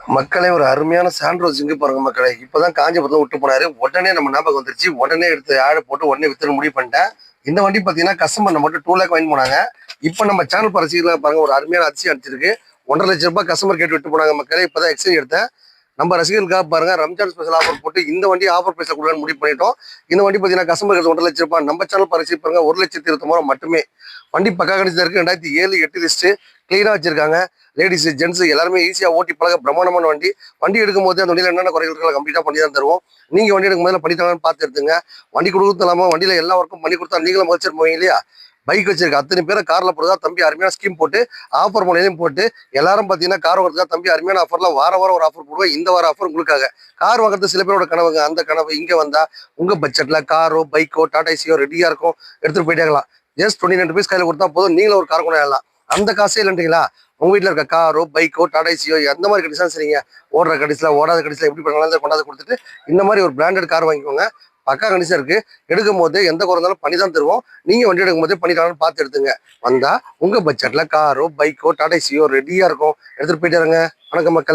மக்களே ஒரு அருமையான சாண்ட்ரோஸ் இங்க பாருங்க மக்களே. இப்பதான் காஞ்சிபுரத்துல விட்டு போனாரு. உடனே நம்ம ஞாபகம் வந்துருச்சு. உடனே எடுத்து ஆடை போட்டு உடனே வித்துன்னு முடிவு பண்ணிட்டேன். இந்த வண்டி பாத்தீங்கன்னா கஸ்டமர் மட்டும் 2 லேக் வாங்கி போனாங்க. இப்ப நம்ம சேனல் பரசிகளா பாருங்க, ஒரு அருமையான அதிர்ச்சி அடிச்சிருக்கு. 1,50,000 கஸ்டமர் கேட்டு விட்டு போனாங்க மக்களே. இப்பதான் எக்ஸ்சேஞ்ச் எடுத்தேன். நம்ம ரசிகர்களுக்காக பாருங்க, ரம்ஜான் ஸ்பெஷல் ஆஃபர் போட்டு இந்த வண்டி ஆஃபர் பிரைஸ்ல கொடுக்கலாம்னு முடிவு பண்ணிட்டோம். இந்த வண்டி பாத்தீங்கன்னா கஸ்டமர் 1,00,000. நம்ம சேனல் பரிசு பாருங்க, 1,29,000 மட்டுமே. வண்டி பக்கா கண்டிஷன்ல இருக்கு. 2007 8 லிஸ்ட் கிளீனா வச்சிருக்காங்க. லேடிஸ் ஜென்ஸ் எல்லாருமே ஈஸியா ஓட்டி பழக பிரமாண்டமான வண்டி. வண்டி எடுக்கும் போது அந்த வண்டியில என்னென்ன குறைகள் இருக்கோ கம்ப்ளீட்டா பண்ணி தான் தருவோம். நீங்க வண்டி எடுக்கும் போது பண்ணிட்டாங்கன்னு பார்த்து எடுத்துங்க. வண்டி கொடுத்து இல்லாம வண்டியில எல்லா ஒர்க்கும் பண்ணி கொடுத்தா நீங்களும் மதிச்சிட்டு போவீங்க இல்லையா? பைக் வச்சிருக்க அத்தனை பேரை கார்ல போறதா தம்பி அருமையான ஸ்கீம் போட்டு ஆஃபர் மூலையிலையும் போட்டு எல்லாரும் பாத்தீங்கன்னா கார் வாங்குறதுக்காக தம்பி அருமையான ஆஃபர்லாம் வார வாரம் ஒரு ஆஃபர் போடுவேன். இந்த வார ஆஃபர் உங்களுக்காக. கார் வாங்குறது சில பேரோட கனவுங்க. அந்த கனவு இங்க வந்தா உங்க பட்ஜெட்ல காரோ பைக்கோ டாடா ஏசியோ ரெடியா இருக்கும், எடுத்துட்டு போயிட்டாங்களாம். ஜஸ்ட் 29 ருபீஸ் கையில கொடுத்தா போதும், நீங்களும் ஒரு கார் கொண்டாடலாம். அந்த காசே இல்லைன்றீங்களா? உங்க வீட்டுல இருக்க காரோ பைக்கோ டாடா ஏசியோ எந்த மாதிரி கண்டிஷன் சரிங்க, ஓடுற கண்டிஷன்ல ஓடாத கண்டிஷன்ல எப்படி பண்ணாலும் கொண்டாந்து கொடுத்துட்டு இந்த மாதிரி ஒரு பிராண்டட் கார் வாங்கிக்கோங்க. பக்கா கண்டிஷன் இருக்கு. எடுக்கும் போது எந்த குறை இருந்தாலும் பண்ணி தான் தருவோம். நீங்க வண்டி எடுக்கும் போது பண்ணிட்டாலும் பார்த்து எடுத்துங்க. வந்தா உங்க பட்ஜெட்ல காரோ பைக்கோ டாடா ஏசியோ ரெடியா இருக்கும், எடுத்துட்டு போயிட்டாருங்க. வணக்கம் மக்களே.